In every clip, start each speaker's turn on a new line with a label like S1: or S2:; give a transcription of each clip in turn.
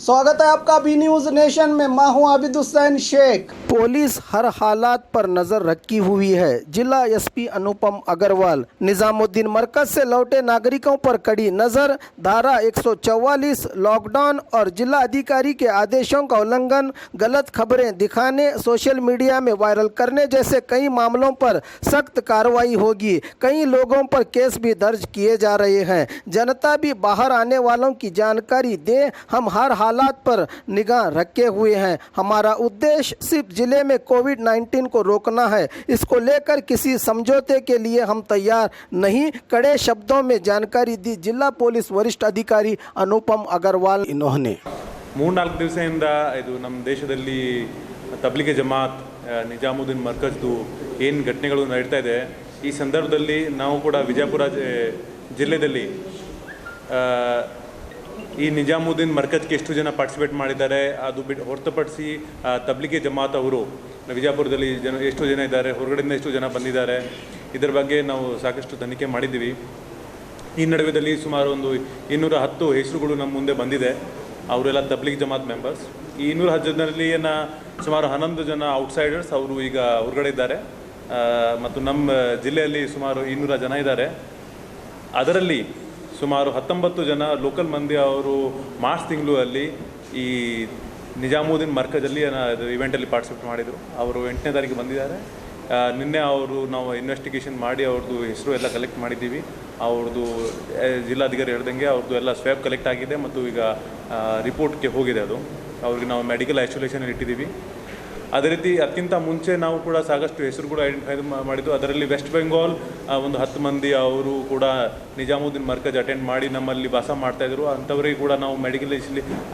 S1: स्वागत है आपका बी न्यूज नेशन में। मैं हूं आबिद हुसैन शेख। पुलिस हर हालात पर नजर रखी हुई है। जिला एसपी अनुपम अग्रवाल निजामुद्दीन मरकज से लौटे नागरिकों पर कड़ी नजर। धारा 144 लॉकडाउन और जिला अधिकारी के आदेशों का उल्लंघन, गलत खबरें दिखाने, सोशल मीडिया में वायरल करने जैसे कई मामलों पर सख्त कार्रवाई होगी। कई लोगों पर केस भी दर्ज किए जा रहे हैं। जनता भी बाहर आने वालों की जानकारी दे। हम हर हालात पर निगाह रखे हुए हैं। हमारा उद्देश्य सिर्फ जिले में कोविड-19 को रोकना है। इसको लेकर किसी समझौते के लिए हम तैयार नहीं। कड़े शब्दों में जानकारी दी जिला पुलिस वरिष्ठ अधिकारी अनुपम अग्रवाल। इन्होंने
S2: 3-4 ದಿವಸದಿಂದ ಇದು ನಮ್ಮ ದೇಶದಲ್ಲಿ ತಬ್ಲಿಗೆ ಜಮಾತ್ ನಿಜಾಮುದ್ದೀನ್ ಮರ್ಕಜ್ದು ಏನು ಘಟನೆಗಳು ನಡೀತಾ ಇದೆ, ಈ ಸಂದರ್ಭದಲ್ಲಿ ನಾವು ಕೂಡ ವಿಜಯಪುರ ಜಿಲ್ಲೆಯಲ್ಲಿ ಈ ನಿಜಾಮುದ್ದೀನ್ ಮರ್ಕಜ್ಗೆ ಎಷ್ಟು ಜನ ಪಾರ್ಟಿಸಿಪೇಟ್ ಮಾಡಿದ್ದಾರೆ ಅದು ಹೊರತುಪಡಿಸಿ ತಬ್ಲಿಗೆ ಜಮಾತ್ ಅವರು ವಿಜಯಪುರದಲ್ಲಿ ಎಷ್ಟು ಜನ ಇದ್ದಾರೆ, ಹೊರಗಡೆಯಿಂದ ಎಷ್ಟು ಜನ ಬಂದಿದ್ದಾರೆ, ಇದರ ಬಗ್ಗೆ ನಾವು ಸಾಕಷ್ಟು ತನಿಖೆ ಮಾಡಿದ್ದೀವಿ. ಈ ನಡುವೆದಲ್ಲಿ ಸುಮಾರು ಒಂದು 210 ಹೆಸರುಗಳು ನಮ್ಮ ಮುಂದೆ ಬಂದಿದೆ. ಅವರೆಲ್ಲ ತಬ್ಲಿಗ್ ಜಮಾತ್ ಮೆಂಬರ್ಸ್. ಈ 210 ಜನರಲ್ಲಿ ಸುಮಾರು 11 ಜನ ಔಟ್ಸೈಡರ್ಸ್, ಅವರು ಈಗ ಹೊರಗಡೆ ಇದ್ದಾರೆ. ಮತ್ತು ನಮ್ಮ ಜಿಲ್ಲೆಯಲ್ಲಿ ಸುಮಾರು 200 ಜನ ಇದ್ದಾರೆ. ಅದರಲ್ಲಿ ಸುಮಾರು 19 ಜನ ಲೋಕಲ್ ಮಂದಿ ಅವರು ಮಾರ್ಚ್ ತಿಂಗಳಲ್ಲಿ ಈ ನಿಜಾಮುದ್ದೀನ್ ಮರ್ಕಜಲ್ಲಿ ಇವೆಂಟಲ್ಲಿ ಪಾರ್ಟಿಸಿಪೇಟ್ ಮಾಡಿದರು. ಅವರು 8ನೇ ತಾರೀಕು ಬಂದಿದ್ದಾರೆ. ನಿನ್ನೆ ನಾವು ಇನ್ವೆಸ್ಟಿಗೇಷನ್ ಮಾಡಿ ಅವ್ರದ್ದು ಹೆಸರು ಎಲ್ಲ ಕಲೆಕ್ಟ್ ಮಾಡಿದ್ದೀವಿ. ಅವ್ರದ್ದು ಜಿಲ್ಲಾಧಿಕಾರಿ ಹೇಳ್ದಂಗೆ ಅವ್ರದ್ದು ಎಲ್ಲ ಸ್ವ್ಯಾಬ್ ಕಲೆಕ್ಟ್ ಆಗಿದೆ ಮತ್ತು ಈಗ ರಿಪೋರ್ಟ್ಗೆ ಹೋಗಿದೆ. ಅದು ಅವ್ರಿಗೆ ನಾವು ಮೆಡಿಕಲ್ ಐಸೋಲೇಷನಲ್ಲಿ ಇಟ್ಟಿದ್ದೀವಿ. ಅದೇ ರೀತಿ ಅದಕ್ಕಿಂತ ಮುಂಚೆ ನಾವು ಕೂಡ ಸಾಕಷ್ಟು ಹೆಸರುಗಳು ಐಡೆಂಟಿಫೈ ಮಾಡಿದ್ದು. ಅದರಲ್ಲಿ ವೆಸ್ಟ್ ಬೆಂಗಾಲ್ ಒಂದು 10 ಮಂದಿ ಅವರು ಕೂಡ ನಿಜಾಮುದ್ದೀನ್ ಮರ್ಕಜ್ ಅಟೆಂಡ್ ಮಾಡಿ ನಮ್ಮಲ್ಲಿ ವಾಸ ಮಾಡ್ತಾಯಿದ್ರು. ಅಂಥವರಿಗೆ ಕೂಡ ನಾವು ಮೆಡಿಕಲ್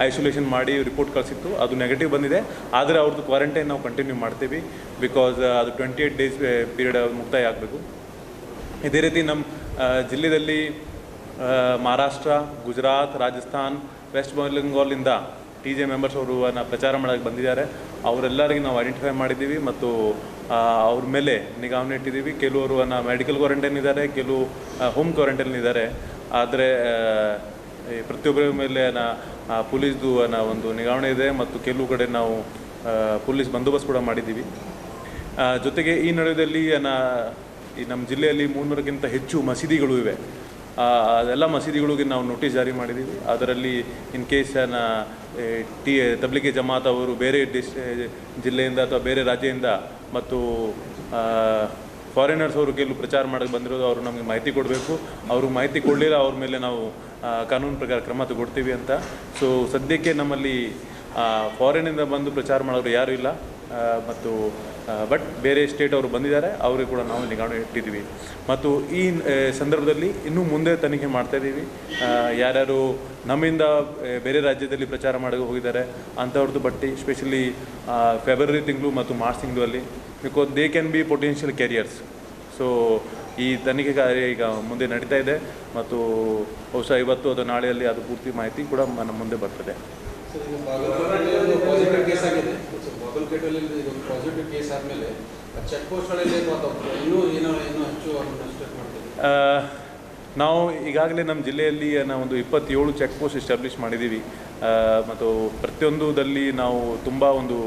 S2: ಐಸೋಲೇಷನ್ ಮಾಡಿ ರಿಪೋರ್ಟ್ ಕಳಿಸಿತ್ತು. ಅದು ನೆಗೆಟಿವ್ ಬಂದಿದೆ. ಆದರೆ ಅವ್ರದ್ದು ಕ್ವಾರಂಟೈನ್ ನಾವು ಕಂಟಿನ್ಯೂ ಮಾಡ್ತೀವಿ. ಬಿಕಾಸ್ ಅದು 28 ಡೇಸ್ ಪೀರಿಯಡ್ ಮುಕ್ತಾಯ ಆಗಬೇಕು. ಇದೇ ರೀತಿ ನಮ್ಮ ಜಿಲ್ಲೆಯಲ್ಲಿ ಮಹಾರಾಷ್ಟ್ರ, ಗುಜರಾತ್, ರಾಜಸ್ಥಾನ್, ವೆಸ್ಟ್ ಬೆಂಗಾಲಿಂದ TJ ಮೆಂಬರ್ಸ್ ಅವರು ಪ್ರಚಾರ ಮಾಡೋಕ್ಕೆ ಬಂದಿದ್ದಾರೆ. ಅವರೆಲ್ಲರಿಗೆ ನಾವು ಐಡೆಂಟಿಫೈ ಮಾಡಿದ್ದೀವಿ ಮತ್ತು ಅವ್ರ ಮೇಲೆ ನಿಗಾವಣೆ ಇಟ್ಟಿದ್ದೀವಿ. ಕೆಲವರು ಮೆಡಿಕಲ್ ಕ್ವಾರಂಟೈನ್ ಇದ್ದಾರೆ, ಕೆಲವು ಹೋಮ್ ಕ್ವಾರಂಟೈನ್ ಇದ್ದಾರೆ. ಆದರೆ ಪ್ರತಿಯೊಬ್ಬರ ಮೇಲೆ ಪೊಲೀಸ್ದು ಒಂದು ನಿಗಾವಣೆ ಇದೆ ಮತ್ತು ಕೆಲವು ಕಡೆ ನಾವು ಪೊಲೀಸ್ ಬಂದೋಬಸ್ತ್ ಕೂಡ ಮಾಡಿದ್ದೀವಿ. ಜೊತೆಗೆ ಈ ನಡುವೆಯಲ್ಲಿ ಈ ನಮ್ಮ ಜಿಲ್ಲೆಯಲ್ಲಿ 300ಕ್ಕಿಂತ ಹೆಚ್ಚು ಮಸೀದಿಗಳು ಇವೆ. ಅದೆಲ್ಲ ಮಸೀದಿಗಳಿಗೆ ನಾವು ನೋಟಿಸ್ ಜಾರಿ ಮಾಡಿದ್ದೀವಿ. ಅದರಲ್ಲಿ ಇನ್ ಕೇಸ್ ತಬ್ಲಿಗೆ ಜಮಾತ್ ಅವರು ಬೇರೆ ಜಿಲ್ಲೆಯಿಂದ ಅಥವಾ ಬೇರೆ ರಾಜ್ಯದಿಂದ ಮತ್ತು ಫಾರಿನರ್ಸ್ ಅವರು ಕೆಲವು ಪ್ರಚಾರ ಮಾಡೋಕ್ಕೆ ಬಂದಿರೋದು, ಅವರು ನಮಗೆ ಮಾಹಿತಿ ಕೊಡಬೇಕು. ಅವರು ಮಾಹಿತಿ ಕೊಡಲಿಲ್ಲ, ಅವ್ರ ಮೇಲೆ ನಾವು ಕಾನೂನು ಪ್ರಕಾರ ಕ್ರಮ ತಗೊಳ್ತೀವಿ ಅಂತ. ಸೊ ಸದ್ಯಕ್ಕೆ ನಮ್ಮಲ್ಲಿ ಫಾರಿನಿಂದ ಬಂದು ಪ್ರಚಾರ ಮಾಡೋರು ಯಾರೂ ಇಲ್ಲ. ಮತ್ತು ಬಟ್ ಬೇರೆ ಸ್ಟೇಟ್ ಅವರು ಬಂದಿದ್ದಾರೆ, ಅವರಿಗೆ ಕೂಡ ನಾವು ನಿಗಾವಣೆ ಇಟ್ಟಿದ್ದೀವಿ. ಮತ್ತು ಈ ಸಂದರ್ಭದಲ್ಲಿ ಇನ್ನೂ ಮುಂದೆ ತನಿಖೆ ಮಾಡ್ತಾಯಿದ್ದೀವಿ. ಯಾರ್ಯಾರು ನಮ್ಮಿಂದ ಬೇರೆ ರಾಜ್ಯದಲ್ಲಿ ಪ್ರಚಾರ ಮಾಡೋಕ್ಕೆ ಹೋಗಿದ್ದಾರೆ ಅಂಥವ್ರದ್ದು ಬಟ್ಟಿ, ಎಸ್ಪೆಷಲಿ ಫೆಬ್ರವರಿ ತಿಂಗಳು ಮತ್ತು ಮಾರ್ಚ್ ತಿಂಗಳಲ್ಲಿ, because they can be potential carriers. So ಈ ತನಿಖೆ ಕಾರ್ಯ ಈಗ ಮುಂದೆ ನಡೀತಾ ಇದೆ ಮತ್ತು ಬಹುಶಃ ಇವತ್ತು ಅಥವಾ ನಾಳೆಯಲ್ಲಿ ಅದು ಪೂರ್ತಿ ಮಾಹಿತಿ ಕೂಡ ನಮ್ಮ ಮುಂದೆ ಬರ್ತದೆ. ನಾವು ಈಗಾಗಲೇ ನಮ್ಮ ಜಿಲ್ಲೆಯಲ್ಲಿ ಒಂದು 27 ಚೆಕ್ ಪೋಸ್ಟ್ ಎಸ್ಟಾಬ್ಲಿಷ್ ಮಾಡಿದ್ದೀವಿ. ಮತ್ತು ಪ್ರತಿಯೊಂದುದಲ್ಲಿ ನಾವು ತುಂಬ ಒಂದು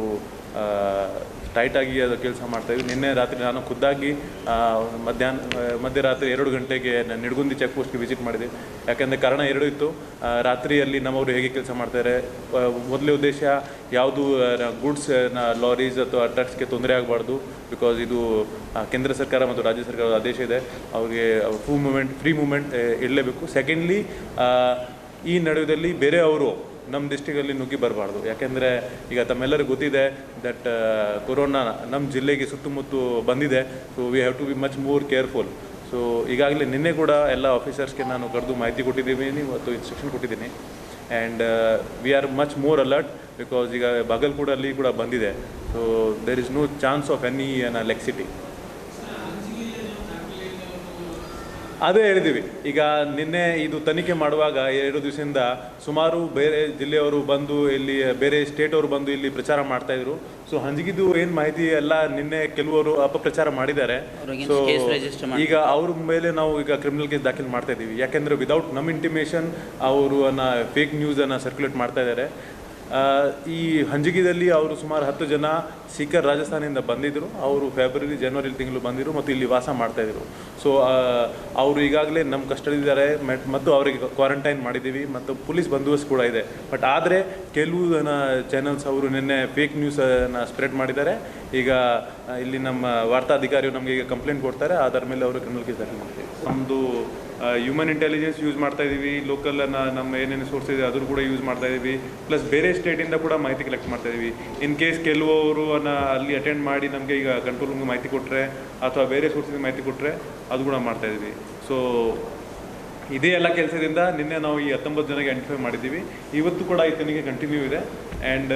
S2: ಟೈಟಾಗಿ ಅದು ಕೆಲಸ ಮಾಡ್ತಾಯಿದ್ವಿ. ನಿನ್ನೆ ರಾತ್ರಿ ನಾನು ಖುದ್ದಾಗಿ ಮಧ್ಯರಾತ್ರಿ 2 ಗಂಟೆಗೆ ನಿಡಗುಂದಿ ಚೆಕ್ ಪೋಸ್ಟ್ಗೆ ವಿಸಿಟ್ ಮಾಡಿದೆ. ಯಾಕೆಂದರೆ ಕಾರಣ 2 ಇತ್ತು. ರಾತ್ರಿಯಲ್ಲಿ ನಮ್ಮವರು ಹೇಗೆ ಕೆಲಸ ಮಾಡ್ತಾರೆ, ಮೊದಲೇ ಉದ್ದೇಶ ಯಾವುದು ಗುಡ್ಸ್ ಲಾರೀಸ್ ಅಥವಾ ಟ್ರಕ್ಸ್ಗೆ ತೊಂದರೆ ಆಗಬಾರ್ದು. ಬಿಕಾಸ್ ಇದು ಕೇಂದ್ರ ಸರ್ಕಾರ ಮತ್ತು ರಾಜ್ಯ ಸರ್ಕಾರದ ಆದೇಶ ಇದೆ, ಅವ್ರಿಗೆ ಫ್ರೀ ಮೂಮೆಂಟ್ ಇರಲೇಬೇಕು. ಸೆಕೆಂಡ್ಲಿ, ಈ ನಡುವೆಯಲ್ಲಿ ಬೇರೆ ಅವರು ನಮ್ಮ ಡಿಸ್ಟ್ರಿಕ್ಟಲ್ಲಿ ನುಗ್ಗಿ ಬರಬಾರ್ದು. ಯಾಕೆಂದರೆ ಈಗ ತಮ್ಮೆಲ್ಲರಿಗೂ ಗೊತ್ತಿದೆ ದಟ್ ಕೊರೋನಾ ನಮ್ಮ ಜಿಲ್ಲೆಗೆ ಸುತ್ತಮುತ್ತ ಬಂದಿದೆ. So we have to be much more careful. So ಈಗಾಗಲೇ ನಿನ್ನೆ ಕೂಡ ಎಲ್ಲ ಆಫೀಸರ್ಸ್ಗೆ ನಾನು ಕರೆದು ಮಾಹಿತಿ ಕೊಟ್ಟಿದ್ದೀನಿ ಮತ್ತು ಇನ್ಸ್ಟ್ರಕ್ಷನ್ ಕೊಟ್ಟಿದ್ದೀನಿ. And we are much more alert because ಈಗ ಬಾಗಲಕೋಟಲ್ಲಿ ಕೂಡ ಬಂದಿದೆ. So there is no chance of any laxity. ಅದೇ ಹೇಳಿದ್ದೀವಿ. ಈಗ ನಿನ್ನೆ ಇದು ತನಿಖೆ ಮಾಡುವಾಗ 2 ದಿವಸದಿಂದ ಸುಮಾರು ಬೇರೆ ಜಿಲ್ಲೆಯವರು ಬಂದು ಇಲ್ಲಿ, ಬೇರೆ ಸ್ಟೇಟವರು ಬಂದು ಇಲ್ಲಿ ಪ್ರಚಾರ ಮಾಡ್ತಾಯಿದ್ರು. ಸೊ ಹಂಜಿಗಿದ್ದು ಏನು ಮಾಹಿತಿ ಎಲ್ಲ ನಿನ್ನೆ ಕೆಲವರು ಅಪಪ್ರಚಾರ ಮಾಡಿದ್ದಾರೆ. ಸೊ ಈಗ ಅವ್ರ ಮೇಲೆ ನಾವು ಈಗ ಕ್ರಿಮಿನಲ್ ಕೇಸ್ ದಾಖಲು ಮಾಡ್ತಾ ಇದ್ದೀವಿ. ಯಾಕೆಂದರೆ ವಿದೌಟ್ ನಮ್ಮ ಇಂಟಿಮೇಷನ್ ಅವರು ಫೇಕ್ ನ್ಯೂಸನ್ನು ಸರ್ಕ್ಯುಲೇಟ್ ಮಾಡ್ತಾ ಇದ್ದಾರೆ. ಈ ಹಂಜಗಿದಲ್ಲಿ ಅವರು ಸುಮಾರು 10 ಜನ ಸೀಕರ್ ರಾಜಸ್ಥಾನದಿಂದ ಬಂದಿದ್ದರು. ಅವರು ಫೆಬ್ರವರಿ ಜನವರಿ ತಿಂಗಳು ಬಂದಿರು ಮತ್ತು ಇಲ್ಲಿ ವಾಸ ಮಾಡ್ತಾಯಿದ್ರು. ಸೊ ಅವರು ಈಗಾಗಲೇ ನಮ್ಮ ಕಸ್ಟಡಿಯಿದ್ದಾರೆ ಮತ್ತು ಅವರಿಗೆ ಕ್ವಾರಂಟೈನ್ ಮಾಡಿದ್ದೀವಿ ಮತ್ತು ಪೊಲೀಸ್ ಬಂದೋಬಸ್ತ್ ಕೂಡ ಇದೆ. ಬಟ್ ಆದರೆ ಕೆಲವು ಚಾನಲ್ಸ್ ಅವರು ನಿನ್ನೆ ಫೇಕ್ ನ್ಯೂಸನ್ನು ಸ್ಪ್ರೆಡ್ ಮಾಡಿದ್ದಾರೆ. ಈಗ ಇಲ್ಲಿ ನಮ್ಮ ವಾರ್ತಾಧಿಕಾರಿಗಳು ನಮಗೆ ಈಗ ಕಂಪ್ಲೇಂಟ್ ಕೊಡ್ತಾರೆ, ಅದರ ಮೇಲೆ ಅವರು ಕ್ರಿಮಿನಲ್ ಕೇಸ್ ದಾಖಲು ಮಾಡ್ತೀವಿ. ನಮ್ಮದು ಹ್ಯೂಮನ್ ಇಂಟೆಲಿಜೆನ್ಸ್ ಯೂಸ್ ಮಾಡ್ತಾ ಇದ್ದೀವಿ, ಲೋಕಲನ್ನು ನಮ್ಮ ಏನೇನು ಸೋರ್ಸ್ ಇದೆ ಅದ್ರ ಕೂಡ ಯೂಸ್ ಮಾಡ್ತಾ ಇದ್ದೀವಿ, ಪ್ಲಸ್ ಬೇರೆ ಸ್ಟೇಟಿಂದ ಕೂಡ ಮಾಹಿತಿ ಕಲೆಕ್ಟ್ ಮಾಡ್ತಾ ಇದ್ದೀವಿ. ಇನ್ ಕೇಸ್ ಕೆಲವರು ಅಲ್ಲಿ ಅಟೆಂಡ್ ಮಾಡಿ ನಮಗೆ ಈಗ ಕಂಟ್ರೋಲ್ ರೂಮ್ಗೆ ಮಾಹಿತಿ ಕೊಟ್ಟರೆ ಅಥವಾ ಬೇರೆ ಸೋರ್ಸಿಂದ ಮಾಹಿತಿ ಕೊಟ್ಟರೆ ಅದು ಕೂಡ ಮಾಡ್ತಾ ಇದ್ದೀವಿ. ಸೊ ಇದೇ ಎಲ್ಲ ಕೆಲಸದಿಂದ ನಿನ್ನೆ ನಾವು ಈ 19 ಜನಕ್ಕೆ ಐಡೆಂಟಿಫೈ ಮಾಡಿದ್ದೀವಿ. ಇವತ್ತು ಕೂಡ ಈತನಿಗೆ ಕಂಟಿನ್ಯೂ ಇದೆ. ಆ್ಯಂಡ್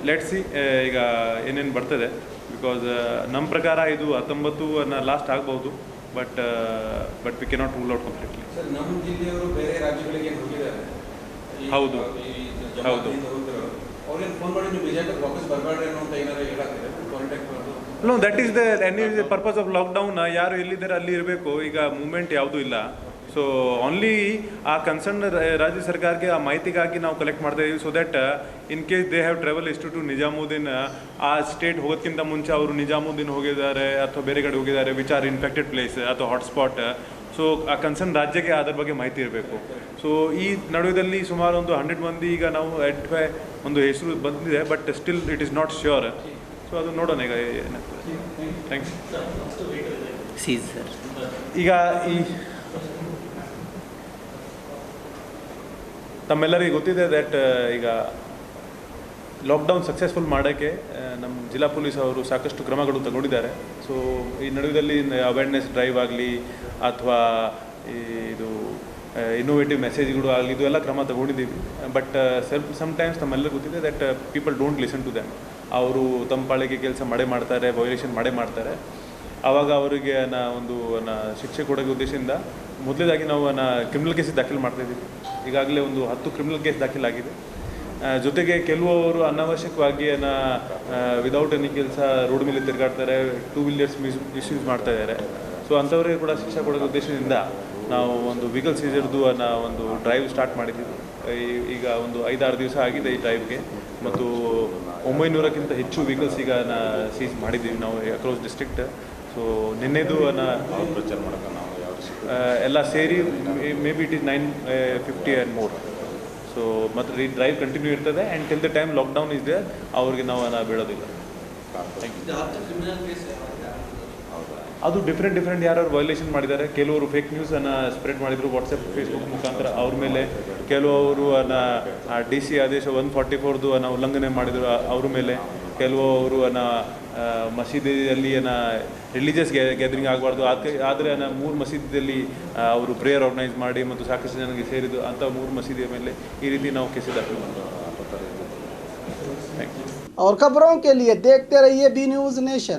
S2: ಲೆಟ್ಸ್ ಸಿ ಈಗ ಏನೇನು ಬರ್ತದೆ. ಬಿಕಾಸ್ ನಮ್ಮ ಪ್ರಕಾರ ಇದು 19 ಲಾಸ್ಟ್ ಆಗ್ಬೋದು. But we cannot rule out completely.
S3: Sir, ನಮ್ಮ ಜಿಲ್ಲೆಯವರು ಬೇರೆ ರಾಜ್ಯಗಳಿಗೆ ಹೋಗಿದ್ದಾರೆ.
S2: ಹೌದು ಹೌದು.
S3: ಅವ್ರೇನು ಫೋನ್ ಮಾಡಿ ನೀವು ನಿಜಕ್ಕೆ ವಾಪಸ್ ಬರಬೇಡ್ರಿ ಅನ್ನೋ ಅಂತ ಏನಾದ್ರು ಹೇಳಾಗ್ತಿದೆ ಕಾಂಟ್ಯಾಕ್ಟ್ ಮಾಡೋದು?
S2: No, that is the purpose of lockdown. ಯಾರು ಎಲ್ಲಿದ್ದಾರೆ ಅಲ್ಲಿ ಇರಬೇಕು. ಈಗ ಮೂವ್ಮೆಂಟ್ ಯಾವುದೂ ಇಲ್ಲ. ಸೊ ಓನ್ಲಿ ಆ ಕನ್ಸರ್ನ್ ರಾಜ್ಯ ಸರ್ಕಾರಕ್ಕೆ ಆ ಮಾಹಿತಿಗಾಗಿ ನಾವು ಕಲೆಕ್ಟ್ ಮಾಡ್ತಾ ಇದ್ದೀವಿ. So that in case they have travel to Nizamuddin, ಆ ಸ್ಟೇಟ್ ಹೋಗೋದಕ್ಕಿಂತ ಮುಂಚೆ ಅವರು ನಿಜಾಮುದ್ದೀನ್ ಹೋಗಿದ್ದಾರೆ ಅಥವಾ ಬೇರೆ ಕಡೆ ಹೋಗಿದ್ದಾರೆ ವಿಚ್ ಆರ್ ಇನ್ಫೆಕ್ಟೆಡ್ ಪ್ಲೇಸ್ ಅಥವಾ ಹಾಟ್ಸ್ಪಾಟ್. ಸೊ ಆ ಕನ್ಸರ್ನ್ ರಾಜ್ಯಕ್ಕೆ ಅದರ ಬಗ್ಗೆ ಮಾಹಿತಿ ಇರಬೇಕು. ಸೊ ಈ ನಡುವೆದಲ್ಲಿ ಸುಮಾರು ಒಂದು 100 ಮಂದಿ ಈಗ ನಾವು ಐಡೆಂಟಿಫೈ ಒಂದು ಹೆಸರು ಬಂದಿದೆ. But still it is not sure. So ಅದು ನೋಡೋಣ ಈಗ ಏನಾಗ್ತದೆ. ಥ್ಯಾಂಕ್ಸ್. ಈಗ ಈ ತಮ್ಮೆಲ್ಲರಿಗೂ ಗೊತ್ತಿದೆ ದ್ಯಾಟ್ ಈಗ ಲಾಕ್ಡೌನ್ ಸಕ್ಸಸ್ಫುಲ್ ಮಾಡೋಕ್ಕೆ ನಮ್ಮ ಜಿಲ್ಲಾ ಪೊಲೀಸ್ ಅವರು ಸಾಕಷ್ಟು ಕ್ರಮಗಳು ತಗೊಂಡಿದ್ದಾರೆ. ಸೊ ಈ ನಡುವೆದಲ್ಲಿ ಅವೇರ್ನೆಸ್ ಡ್ರೈವ್ ಆಗಲಿ ಅಥವಾ ಇದು ಇನ್ನೋವೇಟಿವ್ ಮೆಸೇಜ್ಗಳು ಆಗಲಿ, ಇದು ಎಲ್ಲ ಕ್ರಮ ತಗೊಂಡಿದ್ದೀವಿ. ಬಟ್ ಸಮ್ಟೈಮ್ಸ್ ತಮ್ಮೆಲ್ಲರಿಗೂ ಗೊತ್ತಿದೆ that people don't listen to them. ಅವರು ತಮ್ಮ ಪಾಳಿಗೆ ಕೆಲಸ ಮಾಡ್ತಾರೆ, ವಯೋಲೇಷನ್ ಮಾಡ್ತಾರೆ. ಆವಾಗ ಅವರಿಗೆ ಒಂದು ಶಿಕ್ಷೆ ಕೊಡೋಕ್ಕೆ ಉದ್ದೇಶದಿಂದ ಮೊದಲೇದಾಗಿ ನಾವು ಕ್ರಿಮಿನಲ್ ಕೇಸ್ ದಾಖಲು ಮಾಡ್ತಾಯಿದ್ದೀವಿ. ಈಗಾಗಲೇ ಒಂದು 10 ಕ್ರಿಮಿನಲ್ ಕೇಸ್ ದಾಖಲಾಗಿದೆ. ಜೊತೆಗೆ ಕೆಲವರು ಅನಾವಶ್ಯಕವಾಗಿ ವಿದೌಟ್ ಎನಿ ಕೆಲಸ ರೋಡ್ ಮೇಲೆ ತಿರುಗಾಡ್ತಾರೆ, 2 ವೀಲರ್ಸ್ ಮಿಸ್ಯೂಸ್ ಮಾಡ್ತಾ ಇದ್ದಾರೆ. ಸೊ ಅಂಥವ್ರಿಗೆ ಕೂಡ ಶಿಕ್ಷೆ ಕೊಡೋ ಉದ್ದೇಶದಿಂದ ನಾವು ಒಂದು ವೆಹಿಕಲ್ ಸೀಸರ್ದು ಒಂದು ಡ್ರೈವ್ ಸ್ಟಾರ್ಟ್ ಮಾಡಿದ್ದೀವಿ. ಈಗ ಒಂದು 5-6 ದಿವಸ ಆಗಿದೆ ಈ ಡ್ರೈವ್ಗೆ. ಮತ್ತು 900ಕ್ಕಿಂತ ಹೆಚ್ಚು ವೆಹಿಕಲ್ಸ್ ಈಗ ಸೀಸ್ ಮಾಡಿದ್ದೀವಿ ನಾವು ಅಕ್ರಾಸ್ ಡಿಸ್ಟ್ರಿಕ್ಟ್. ಸೊ ನಿನ್ನೆದು
S3: ಪ್ರಚಾರ ಮಾಡೋಕೆ ನಾವು
S2: ಎಲ್ಲ ಸೇರಿ may be it is 950 and more. So ಮತ್ತು ಈ ಡ್ರೈವ್ ಕಂಟಿನ್ಯೂ ಇರ್ತದೆ. And till the time lockdown ಇದೆ ಅವ್ರಿಗೆ ನಾವು ಬೀಳೋದಿಲ್ಲ. ಅದು ಡಿಫ್ರೆಂಟ್ ಯಾರು ವಯೋಲೇಷನ್ ಮಾಡಿದ್ದಾರೆ. ಕೆಲವರು ಫೇಕ್ ನ್ಯೂಸನ್ನು ಸ್ಪ್ರೆಡ್ ಮಾಡಿದರು ವಾಟ್ಸಪ್ ಫೇಸ್ಬುಕ್ ಮುಖಾಂತರ. ಅವ್ರ ಮೇಲೆ ಕೆಲವರು DC ಆದೇಶ 144ದು ಉಲ್ಲಂಘನೆ ಮಾಡಿದರು ಅವ್ರ ಮೇಲೆ. ಕೆಲವರು ಮಸೀದಿಯಲ್ಲಿ ರಿಲಿಜಿಯಸ್ ಗ್ಯಾದರಿಂಗ್ ಆಗಬಾರ್ದು, ಆದರೆ 3 ಮಸೀದಿಯಲ್ಲಿ ಅವರು ಪ್ರೇಯರ್ ಆರ್ಗನೈಸ್ ಮಾಡಿ ಮತ್ತು ಸಾಕಷ್ಟು ಜನರಿಗೆ ಸೇರಿದ್ದು ಅಂಥ 3 ಮಸೀದಿಯ ಮೇಲೆ ಈ ರೀತಿ ನಾವು ಕೇಸ್ ದಾಖಲು ಮಾಡ್ತೀವಿ.
S1: और खबरों के लिए देखते रहिए बी न्यूज़ नेशन।